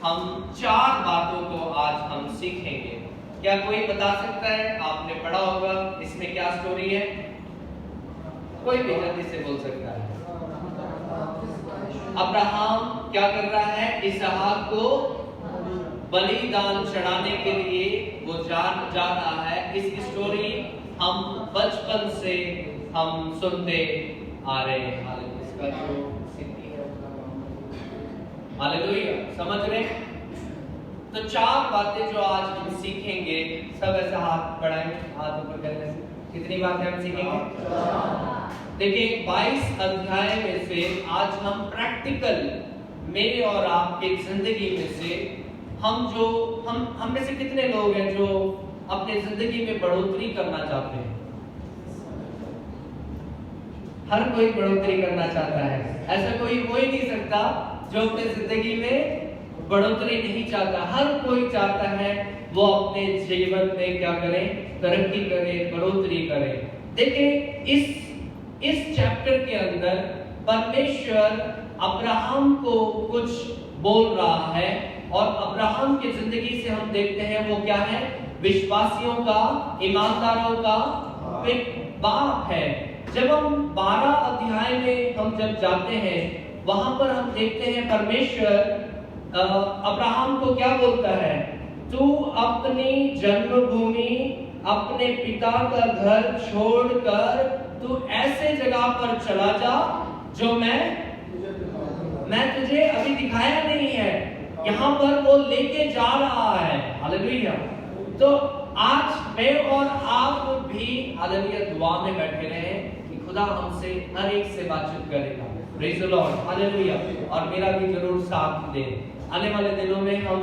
हम 4 बातों को आज हम सीखेंगे। क्या कोई बता सकता है? आपने पढ़ा होगा, इसमें क्या स्टोरी है? कोई भी जल्दी से बोल सकता है। अब्राहम क्या कर रहा है? इसहाक को बलिदान चढ़ाने के लिए वो जा रहा है। इसकी स्टोरी हम बचपन से हम सुनते आ रहे हैं। इसका जो स्थिति है, हालेलुया, समझ रहे? तो 4 बातें जो आज हम सीखेंगे, सब ऐसा हाथ बढ़ाएं, हाथ ऊपर करने से। कितनी बातें हम सीखेंगे? देखिए 22 अध्याय में से आज हम प्रैक्टिकल मेरे और आपके जिंदगी में से हम में से कितने लोग हैं जो अपने जिंदगी में बढ़ोतरी करना चाहते हैं? हर कोई बढ़ोतरी करना चाहता है। ऐसा कोई हो ही नहीं सकता जो अपने जिंदगी में बढ़ोतरी नहीं चाहता। हर कोई चाहता है वो अपने जीवन में क्या करे? तरक्की करे, बढ़ोतरी करे। देखिए इस चैप्टर के अंदर परमेश्वर अब्राहम को कुछ बोल रहा है और अब्राहम की जिंदगी से हम देखते हैं वो क्या है? विश्वासियों का, ईमानदारों का बाप है। जब हम 12 अध्याय में हम जब जाते हैं, वहां पर हम देखते हैं परमेश्वर अब्राहम को क्या बोलता है? तू अपनी जन्मभूमि, अपने पिता का घर छोड़कर तू ऐसे जगह पर चला जा जो मैं तुझे अभी दिखाया नहीं है। यहाँ पर वो लेके जा रहा है। हालेलुया। तो आज मैं और आप भी हालेलुया दुआ में बैठे रहे कि खुदा हमसे हर एक से बातचीत करेगा। Praise the Lord, hallelujah. और मेरा भी जरूर साथ दे। आने वाले दिनों में हम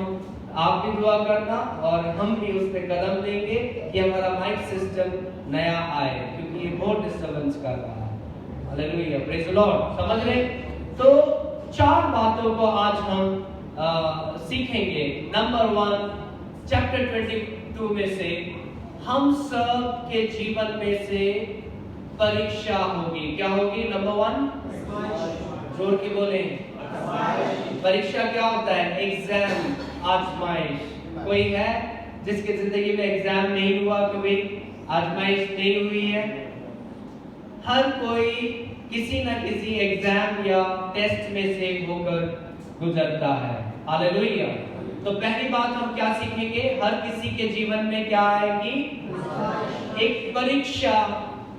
आप भी दुआ करना और हम भी उस पे कदम लेंगे कि हमारा माइक सिस्टम नया आए, क्योंकि ये बहुत डिस्टर्बेंस कर रहा है। Hallelujah, praise the Lord. समझ रहे? तो 4 बातों को आज हम सीखेंगे। नंबर 1, चैप्टर 22 में से हम सब के जीवन में से परीक्षा होगी। क्या होगी? नंबर 1, जोर के बोले। परीक्षा क्या होता है? एग्जाम, आजमाइश। कोई है जिसके जिंदगी में एग्जाम नहीं हुआ, कभी आजमाइश नहीं हुई है? हर कोई किसी न किसी एग्जाम या टेस्ट में से होकर गुजरता है। हालेलुया। तो पहली बात हम क्या सीखेंगे? हर किसी के जीवन में क्या आएगी? एक परीक्षा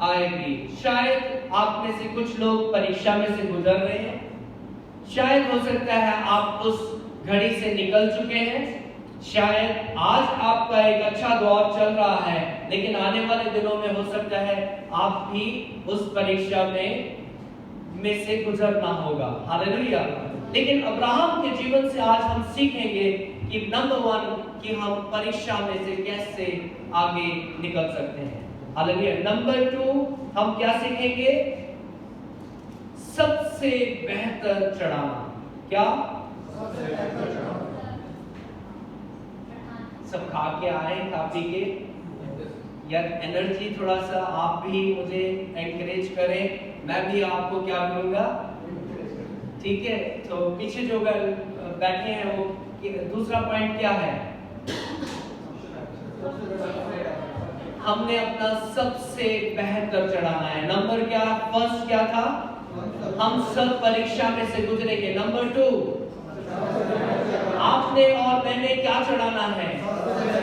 आएगी। शायद आप में से कुछ लोग परीक्षा में से गुजर रहे हैं। शायद हो सकता है आप उस घड़ी से निकल चुके हैं। शायद आज आपका एक अच्छा दौर चल रहा है, लेकिन आने वाले दिनों में हो सकता है आप भी उस परीक्षा में से गुजरना होगा। हालेलुया। लेकिन अब्राहम के जीवन से आज हम सीखेंगे कि नंबर 1 कि हम परीक्षा में से कैसे आगे निकल सकते हैं। हालेलुया। नंबर 2 हम क्या सीखेंगे? सबसे बेहतर चढ़ाना। क्या? सबसे बेहतर चढ़ाना। सब खा के आए, खा पी के यार एनर्जी थोड़ा सा आप भी मुझे एनकरेज करें, मैं भी आपको क्या करूंगा? ठीक है। तो पीछे जो बैठे हैं वो दूसरा पॉइंट क्या है? हमने अपना सबसे बेहतर चढ़ाना है। नंबर क्या? फर्स्ट क्या था? हम सब परीक्षा में से गुजरेंगे। नंबर 2 आपने और मैंने क्या चढ़ाना है?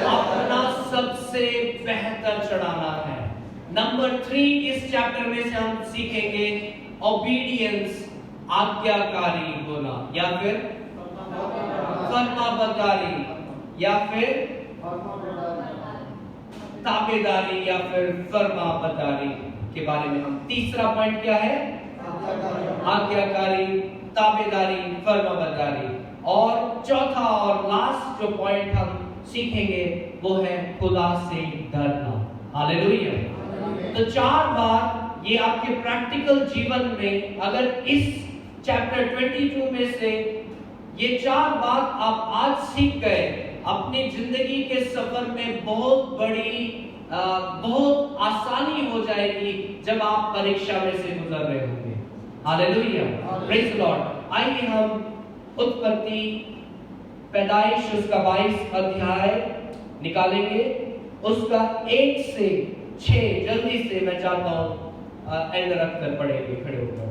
अपना सबसे बेहतर चढ़ाना है। नंबर 3 इस चैप्टर में से हम सीखेंगे ओबीडियंस, आज्ञाकारी होना, या फिर फरमाबरदारी, या फिर ताबेदारी, या फिर फरमाबरदारी के बारे में हम। तीसरा पॉइंट क्या है? आज्ञाकारी, ताबेदारी, फरमाबरदारी। और चौथा और लास्ट जो पॉइंट हम सीखेंगे वो है खुदा से डरना। हालेलुया। तो 4 बात ये आपके प्रैक्टिकल जीवन में, अगर इस चैप्टर 22 में से ये 4 बात आप आज सीख गए, अपनी जिंदगी के सफर में बहुत आसानी हो जाएगी जब आप परीक्षा में से गुजर रहे होंगे। Hallelujah, praise the Lord. आइए हम उत्पत्ति पैदाइश उसका 22 अध्याय निकालेंगे, उसका 1 से 6 जल्दी से मैं चाहता हूँ एंड रख कर पढ़ेंगे खड़े होकर।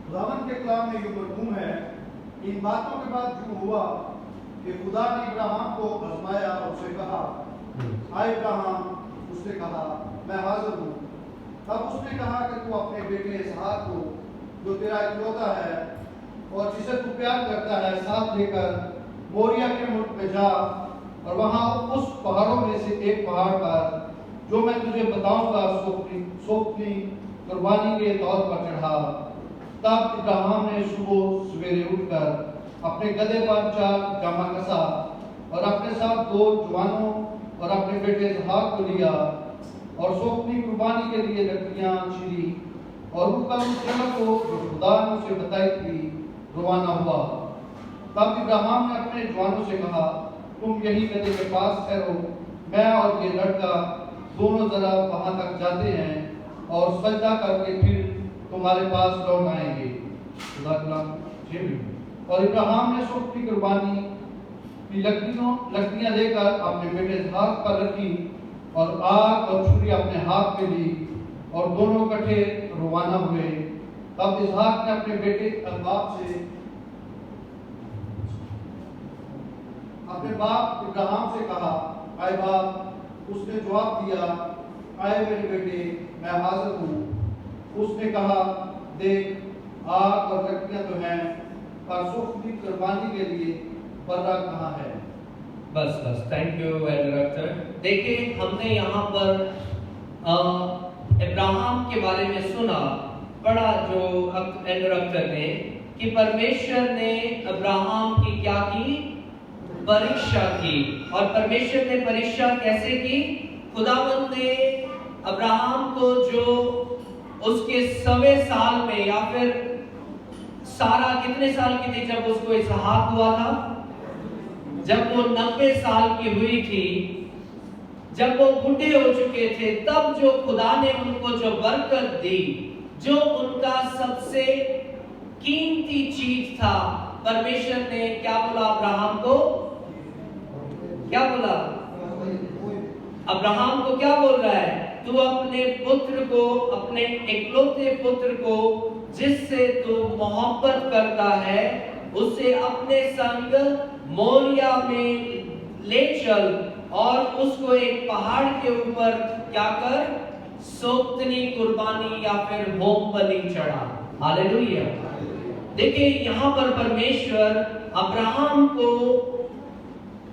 खुदावंद के कलाम में ये मरहूम है, इन बातों के बाद जो हुआ कि खुदा ने इब्राहिम को आजमाया और उससे कहा, हाय इब्राहिम। उसने कहा, मैं हाजिर हूँ। तब उसने कहा कि तू अपने बेटे इसहाक को, जो तेरा इकलौता है और जिसे तू प्यार करता है, साथ लेकर मोरिया के मुल्क में जा और वहाँ उस पहाड़ों में से एक पहाड़ पर, जो मैं तुझे बताऊंगा, सोपनी कुर्बानी के तौर पर चढ़ा। तब इब्राहिम ने सुबह सवेरे उठकर अपने गधे पर 4 जामा कसा और अपने साथ 2 जवानों और अपने बेटे इसहाक को लिया और सोपनी कुर्बानी के लिए लकड़ियां चीरी और उठकर उस जगह को जो खुदा ने उसे बताई थी रवाना हुआ। तब इब्राहिम ने अपने जवानों से कहा, तुम यही गधे के पास ठहरो, मैं और ये लड़का दोनों जरा वहां तक जाते हैं और सजदा करके फिर तुम्हारे पास लौट आएंगे। और इब्राहिम ने सोपनी कुर्बानी की लकड़ियां लेकर अपने बेटे इसहाक पर रखी और आग और छुरी अपने हाथ में ली और दोनों इकट्ठे रवाना हुए। तब इसहाक ने अपने बाप इब्राहिम से कहा, आए बाप। उसने जवाब दिया, आए मेरे बेटे, मैं हाजिर हूँ। उसने कहा, देख, आग और लकड़ियां तो हैं, पर सोपनी कुर्बानी के लिए पर्रा कहाँ है? बस थैंक यू डायरेक्टर। देखिए, हमने यहाँ पर इब्राहिम के बारे में सुना, पढ़ा जो डायरेक्टर ने, कि परमेश्वर ने इब्राहिम की क्या की? परीक्षा की। और परमेश्वर ने परीक्षा कैसे की? खुदावंद ने अब्राहम को जो उसके 100वें साल में, या फिर सारा कितने साल की थी जब उसको इसहाक हुआ था? जब वो 90 साल की हुई थी, जब वो बूढ़े हो चुके थे, तब जो खुदा ने उनको जो बरकत दी, जो उनका सबसे कीमती चीज था, परमेश्वर ने क्या बोला अब्राहम को? क्या बोला? अब्राहम को क्या बोल रहा है? तू अपने पुत्र को, अपने इकलौते पुत्र को जिससे तू मोहब्बत करता है, उसे अपने संग मोरिया में ले चल और उसको एक पहाड़ के ऊपर क्या कर? सोपनी कुर्बानी या फिर होम बलि चढ़ा। हालेलुया। देखिए, यहाँ पर परमेश्वर अब्राहम को,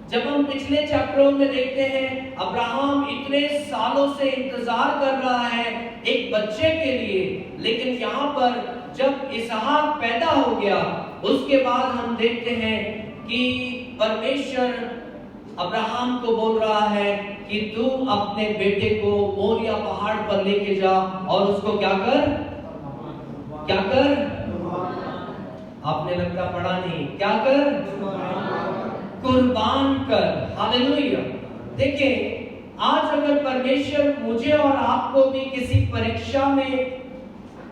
जब हम पिछले चैप्टरों में देखते हैं, अब्राहम इतने सालों से इंतजार कर रहा है एक बच्चे के लिए, लेकिन यहाँ पर जब इसहाक पैदा हो गया, उसके बाद हम देखते हैं कि परमेश्वर अब्राहम को बोल रहा है कि तू अपने बेटे को मोरिया पहाड़ पर लेके जा और उसको क्या कर? क्या कर? आपने लगता पढ़ा नहीं। क्या कर? कुर्बान कर। हालेलुया। देखिए, आज अगर परमेश्वर मुझे और आपको भी किसी परीक्षा में,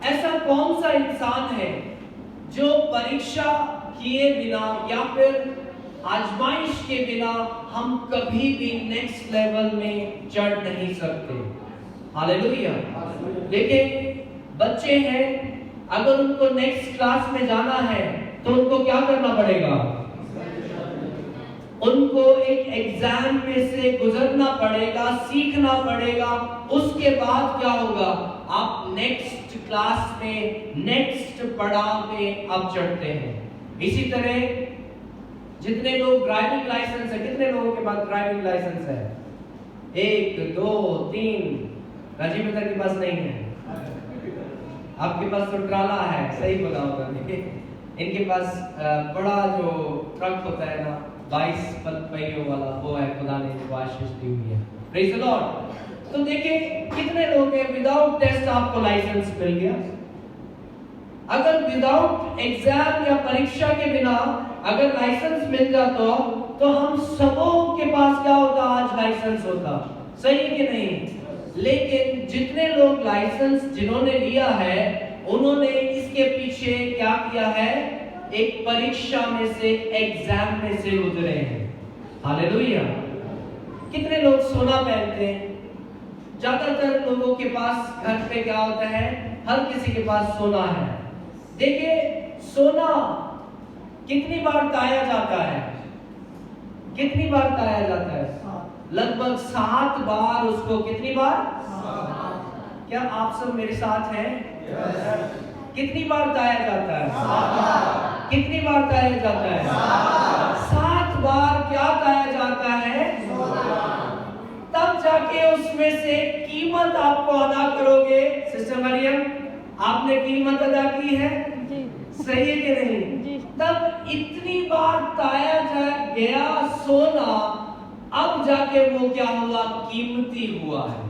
ऐसा कौन सा इंसान है जो परीक्षा किए बिना या फिर आजमाइश के बिना हम कभी भी नेक्स्ट लेवल में चढ़ नहीं सकते? हालेलुया। देखिए, बच्चे हैं, अगर उनको नेक्स्ट क्लास में जाना है तो उनको क्या करना पड़ेगा? उनको एक एग्जाम में से गुजरना पड़ेगा, सीखना पड़ेगा। उसके बाद क्या होगा? आप नेक्स्ट क्लास में, नेक्स्ट पड़ाव में आप चढ़ते हैं। इसी तरह जितने लोग ड्राइविंग लाइसेंस है, कितने लोगों के पास ड्राइविंग लाइसेंस है? 1 2 3। राजीव बेटा के पास नहीं है, आपके पास तो ट्राला है। सही बोला होगा। इनके पास बड़ा जो ट्रक होता है ना, 22 पहियों वाला, वो है। खुदा ने इनको आशीष दी हुई है। Praise the Lord. तो देखिए, कितने लोग हैं विदाउट टेस्ट आपको लाइसेंस मिल गया। अगर विदाउट एग्जाम या परीक्षा के बिना अगर लाइसेंस मिल जाता तो हम सबों के पास क्या होता? आज लाइसेंस होता। सही कि नहीं? लेकिन जितने लोग लाइसेंस जिन्होंने लिया है, उन्होंने इसके पीछे क्या किया है? एक परीक्षा में से, एग्जाम में से गुजरे हैं। हालेलुया। कितने लोग सोना पहनते हैं? ज्यादातर लोगों के पास घर पे क्या होता है? हर किसी के पास सोना है। देखिए, सोना कितनी बार ताया जाता है? कितनी बार ताया जाता है? लगभग 7 बार उसको। कितनी बार? क्या आप सब मेरे साथ हैं? कितनी बार ताया जाता है? कितनी बार ताया जाता है? 7 बार क्या ताया जाता है? तब जाके उसमें से कीमत आपको अदा करोगे। सिस्टर मरियम, आपने कीमत अदा की है? सही है कि नहीं? तब इतनी बार ताया गया सोना, अब जाके वो क्या हुआ? कीमती हुआ है।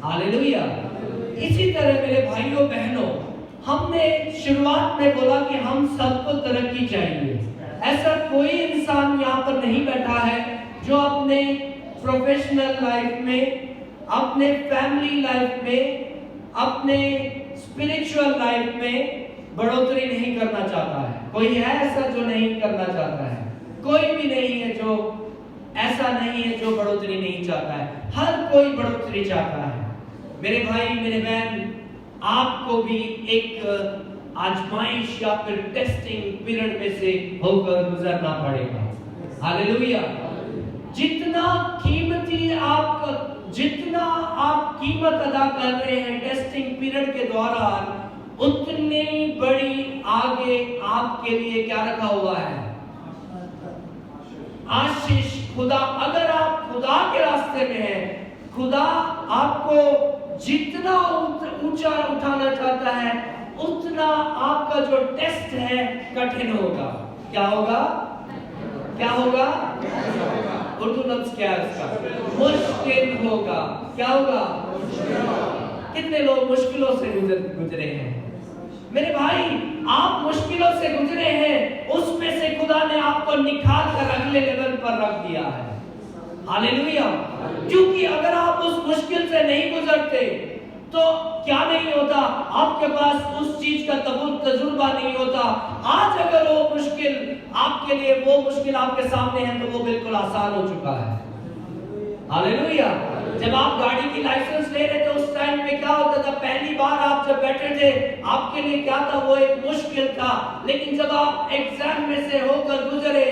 हालेलुया। इसी तरह मेरे भाइयों बहनों, हमने शुरुआत में बोला कि हम सबको तरक्की चाहिए। ऐसा कोई इंसान यहाँ पर नहीं बैठा है जो अपने प्रोफेशनल लाइफ में, अपने फैमिली लाइफ में, अपने स्पिरिचुअल लाइफ में बढ़ोतरी नहीं करना चाहता है। कोई है ऐसा जो नहीं करना चाहता है? कोई भी नहीं है जो ऐसा नहीं है जो बढ़ोतरी नहीं चाहता है। हर कोई बढ़ोतरी चाहता है। मेरे भाई, मेरे बहन, आपको भी एक आजमाइश या फिर टेस्टिंग पीरियड में से होकर गुजरना पड़ेगा। हालेलुया। जितना आप कीमत अदा कर रहे हैं टेस्टिंग पीरियड के दौरान, उतनी बड़ी आगे आपके लिए क्या रखा हुआ है? आशीष। खुदा, अगर आप खुदा के रास्ते में हैं, खुदा आपको जितना ऊंचा उठाना चाहता है, उतना आपका जो टेस्ट है कठिन होगा। क्या होगा? क्या होगा? उर्दू लफ्ज क्या है उसका? मुश्किल होगा। क्या होगा? कितने लोग मुश्किलों से गुजरे हैं? मेरे भाई, आप मुश्किलों से गुजरे हैं, उसमें से खुदा ने आपको निकाल कर अगले लेवल पर रख दिया है। हालेलुया। क्योंकि अगर आप उस मुश्किल से नहीं गुजरते तो क्या नहीं होता? आपके पास उस चीज का तजुर्बा नहीं होता। आज अगर वो मुश्किल आपके लिए, वो मुश्किल आपके सामने है, तो वो बिल्कुल आसान हो चुका है। हालेलुया। जब आप गाड़ी की लाइसेंस ले रहे थे, उस टाइम पे क्या होता था? पहली बार आप जब बैठे थे, आपके लिए क्या था? वो एक मुश्किल था। लेकिन जब आप एग्जाम में से होकर गुजरे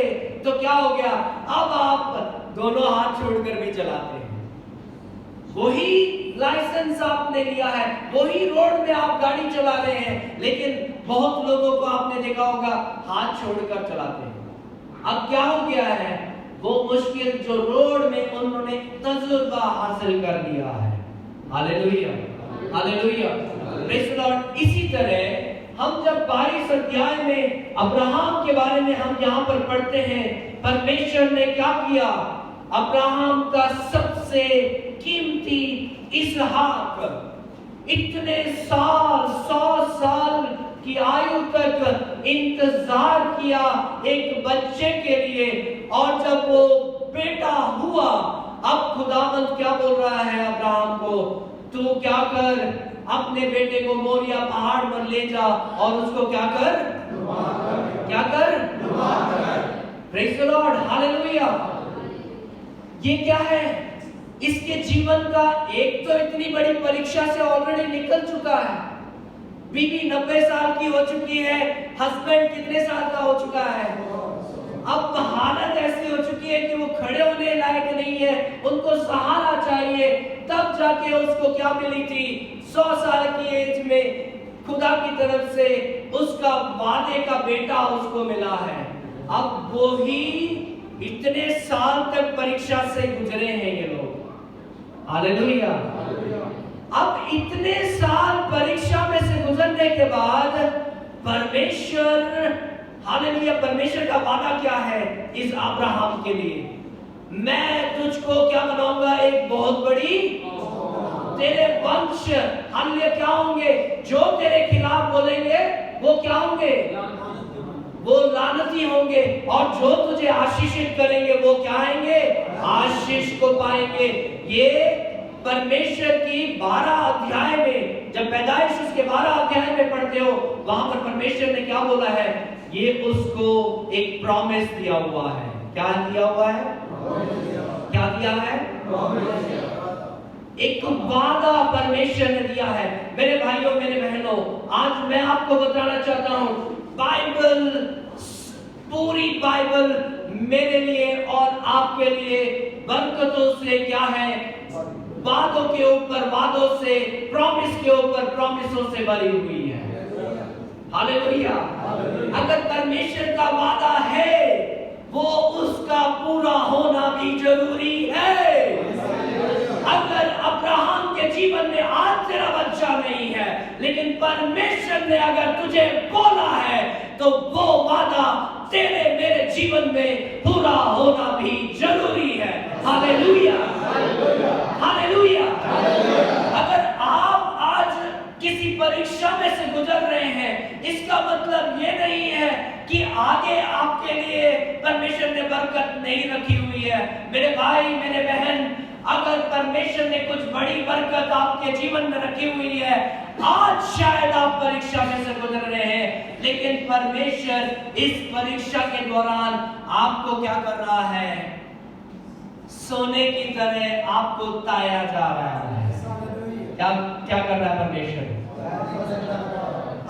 तो क्या हो गया? अब आप दोनों हाथ छोड़कर भी चलाते हैं। वही लाइसेंस आपने लिया है, वही रोड में आप गाड़ी चला रहे हैं, लेकिन बहुत लोगों को आपने देखा होगा हाथ छोड़कर चलाते हैं। अब क्या हो गया है? वो मुश्किल जो रोड में उन्होंने तजुर्बा हासिल कर लिया है। Hallelujah. Hallelujah. Praise the Lord. इसी तरह हम जब 22 अध्याय में अब्राहम के बारे में हम यहाँ पर पढ़ते हैं, परमेश्वर ने क्या किया? अब्राहम का सबसे कीमती इसहाक इतने साल, 100 साल की आयु तक इंतजार किया एक बच्चे के लिए, और जब वो बेटा हुआ, अब खुदावंद क्या बोल रहा है अब्राहम को? तू क्या कर, अपने बेटे को मोरिया पहाड़ पर ले जा और उसको क्या कर? क्या कर? Praise the Lord. हालेलुया। ये क्या है? इसके जीवन का एक तो इतनी बड़ी परीक्षा से ऑलरेडी निकल चुका है। बीवी 90 साल की हो चुकी है, हस्बैंड कितने साल का हो चुका है? अब हालत ऐसी हो चुकी है कि वो खड़े होने लायक नहीं है, उनको सहारा चाहिए। तब जाके उसको क्या मिली थी? 100 साल की एज में खुदा की तरफ से उसका वादे का बेटा उसको मिला है। अब वो ही इतने साल तक परीक्षा से गुजरे हैं ये लोग। हालेलुया। अब इतने साल परीक्षा में से गुजरने के बाद परमेश्वर, हालेलुया, परमेश्वर का वादा क्या है इस अब्राहम के लिए? मैं तुझको क्या बनाऊंगा? एक बहुत बड़ी, तेरे वंश, हालेलुया, क्या होंगे? जो तेरे खिलाफ बोलेंगे वो क्या होंगे? वो लानती होंगे, और जो तुझे आशीषित करेंगे वो क्या आएंगे? आशीष को पाएंगे। ये परमेश्वर की 12 अध्याय में, जब पैदाइश उसके 12 अध्याय में पढ़ते हो, वहां पर परमेश्वर ने क्या बोला है? ये उसको एक प्रॉमिस दिया हुआ है। क्या दिया हुआ है? क्या दिया है? एक वादा परमेश्वर ने दिया है। मेरे भाइयों, मेरे बहनों, आज मैं आपको बताना चाहता हूं, बाइबल, पूरी बाइबल मेरे लिए और आपके लिए बरकतों से क्या है? वादों के ऊपर वादों से, प्रॉमिस के ऊपर प्रॉमिसों से भरी हुई है। हालेलुया। अगर परमेश्वर का वादा है, वो उसका पूरा होना भी जरूरी है। अगर अब्राहम के जीवन में आज तेरा बच्चा नहीं है, लेकिन परमेश्वर ने अगर तुझे बोला है, तो वो वादा तेरे मेरे जीवन में पूरा होना भी जरूरी है। Hallelujah, hallelujah. अगर आप आज किसी परीक्षा में से गुजर रहे हैं, इसका मतलब ये नहीं है कि आगे आपके लिए परमेश्वर ने बरकत नहीं रखी हुई है। मेरे भाई, मेरे बहन, अगर परमेश्वर ने कुछ बड़ी बरकत आपके जीवन में रखी हुई है, आज शायद आप परीक्षा में से गुजर रहे हैं, लेकिन परमेश्वर इस परीक्षा के दौरान आपको क्या कर रहा है? सोने की तरह आपको ताया जा रहा है। क्या क्या कर रहा है परमेश्वर?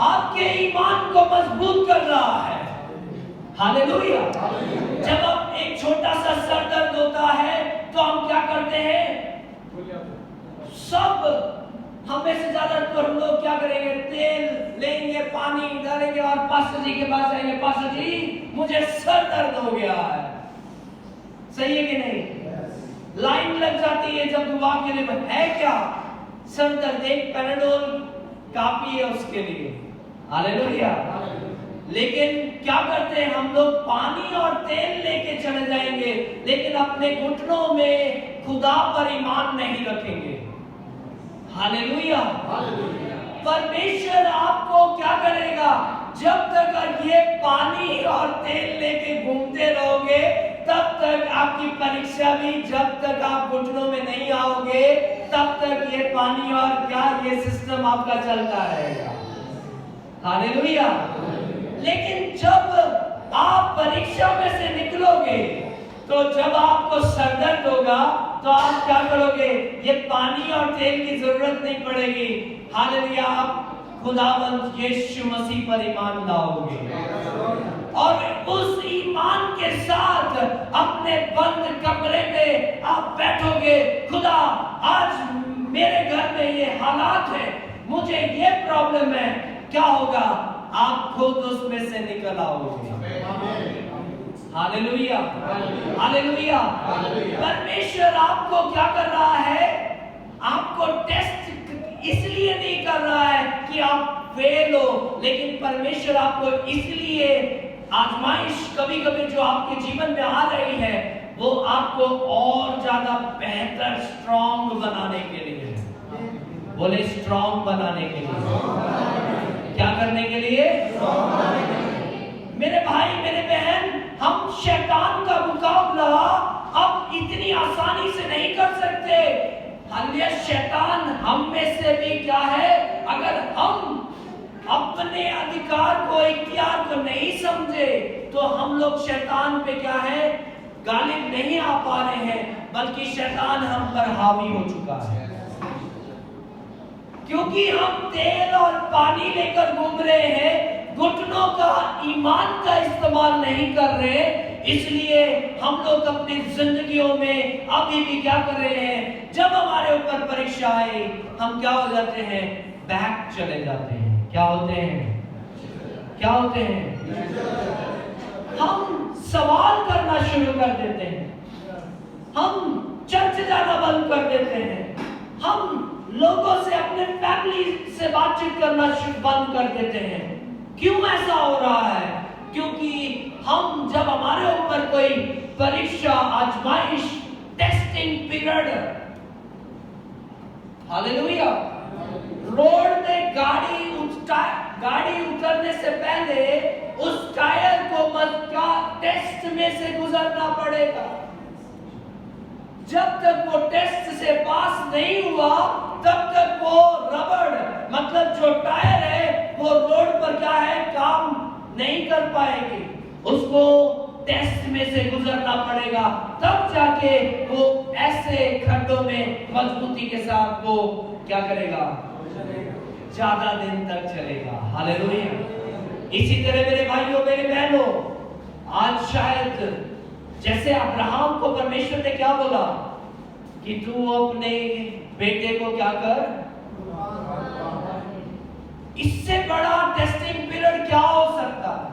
आपके ईमान को मजबूत कर रहा है। हालेलुया। जब हम एक छोटा सा सर दर्द होता है, तो हम क्या करते हैं? सब हमें से ज्यादा तो हम लोग क्या करेंगे? तेल लेंगे, पानी डालेंगे और पास्टर जी के पास जाएंगे, पास्टर जी मुझे सर दर्द हो गया है। सही है कि नहीं? लाइन लग जाती है जब दुआ के लिए, है क्या? सर दर्द, एक पैराडोल काफी है उसके लिए। हालेलुया। लेकिन क्या करते हैं हम लोग? पानी और तेल लेके चले जाएंगे, लेकिन अपने घुटनों में खुदा पर ईमान नहीं रखेंगे। हालेलुया। परमेश्वर आपको क्या करेगा? जब तक ये पानी और तेल लेके घूमते रहोगे, तब तक आपकी परीक्षा भी, जब तक आप घुटनों में नहीं आओगे, तब तक ये पानी और क्या, ये सिस्टम आपका चलता रहेगा। हालेलुया। लेकिन जब आप परीक्षा में से निकलोगे, तो जब आपको सर दर्द होगा, तो आप क्या करोगे? ये पानी और तेल की जरूरत नहीं पड़ेगी। हालेलुया। आप खुदावंत यीशु मसीह पर ईमान लाओगे और उस ईमान के साथ अपने बंद कमरे में आप बैठोगे। खुदा, आज मेरे घर में ये हालात है, मुझे ये प्रॉब्लम है, क्या होगा? आप खुद उसमें से निकल आओगे। Hallelujah, hallelujah. परमेश्वर आपको क्या कर रहा है? आपको टेस्ट इसलिए नहीं कर रहा है कि आप फेल हो, लेकिन परमेश्वर आपको इसलिए, आजमाइश कभी कभी जो आपके जीवन में आ रही है, वो आपको और ज्यादा बेहतर, स्ट्रॉन्ग बनाने के लिए है। बोले स्ट्रॉन्ग बनाने के लिए। क्या करने के लिए? मेरे भाई, मेरे बहन, हम शैतान का मुकाबला अब इतनी आसानी से नहीं कर सकते। हालेलुया। शैतान हम में से भी क्या है? अगर हम अपने अधिकार को, इख्तियार को नहीं समझे, तो हम लोग शैतान पे क्या है? गालिब नहीं आ पा रहे हैं, बल्कि शैतान हम पर हावी हो चुका है। क्योंकि हम तेल और पानी लेकर घूम रहे हैं, घुटनों का, ईमान का इस्तेमाल नहीं कर रहे, इसलिए हम लोग अपनी जिंदगियों में अभी भी क्या कर रहे हैं? जब हमारे ऊपर परीक्षा आए, हम क्या हो जाते हैं? बैक चले जाते हैं। क्या होते हैं? क्या होते हैं? हम सवाल करना शुरू कर देते हैं, हम चर्च जाना बंद कर देते हैं, हम लोगों से, अपने फैमिली से बातचीत करना बंद कर देते हैं। क्यों ऐसा हो रहा है? क्योंकि हम, जब हमारे ऊपर कोई परीक्षा, आजमाइश, टेस्टिंग पीरियड, हालेलुया, रोड में गाड़ी उतरने से पहले उस टायर को टेस्ट में से गुजरना पड़ेगा। जब तक वो टेस्ट से पास नहीं हुआ तब तक वो रबड़ मतलब जो टायर है वो रोड पर क्या है काम नहीं कर पाएगी। उसको टेस्ट में से गुजरना पड़ेगा, तब जाके वो ऐसे खड्डों में मजबूती के साथ वो क्या करेगा, ज्यादा दिन तक चलेगा। हालेलुया। इसी तरह मेरे भाइयों मेरे बहनों, आज शायद जैसे अब्राहम को परमेश्वर ने क्या बोला कि तू अपने बेटे को क्या कर, इससे बड़ा टेस्टिंग पीरियड क्या हो सकता है।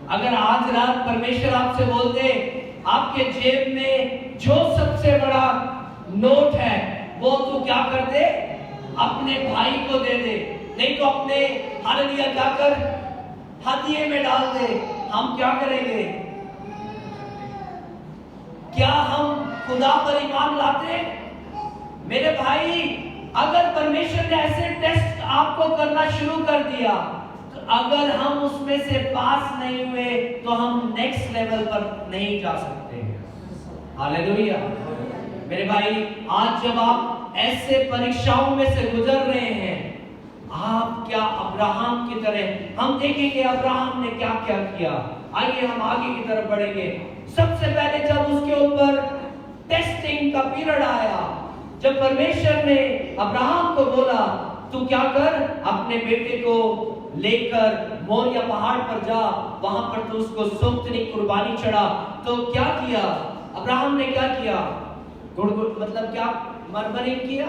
अगर आज रात परमेश्वर आपसे बोल दे आपके जेब में जो सबसे बड़ा नोट है वो तू क्या कर दे, अपने भाई को दे दे, नहीं तो अपने हालेलुया क्या कर, हदिये में डाल दे, हम क्या करेंगे? क्या हम खुदा पर ईमान लाते? मेरे भाई, अगर परमेश्वर ने ऐसे टेस्ट आपको करना शुरू कर दिया तो अगर हम उसमें से पास नहीं हुए तो हम नेक्स्ट लेवल पर नहीं जा सकते। हालेलुया। मेरे भाई, आज जब आप ऐसे परीक्षाओं में से गुजर रहे हैं, आप क्या अब्राहम की तरह, हम देखेंगे अब्राहम ने क्या क्या किया। आइए हम आगे की तरफ बढ़ेंगे। सबसे पहले जब उसके ऊपर टेस्टिंग का पीरियड आया, जब परमेश्वर ने अब्राहम को बोला तू क्या कर, अपने बेटे को लेकर मोरिया पहाड़ पर जा, वहां पर तू उसको सोक्तनी कुर्बानी चढ़ा, तो क्या किया अब्राहम ने? क्या किया? गुड़गुड़ मतलब क्या मरमरिंग किया?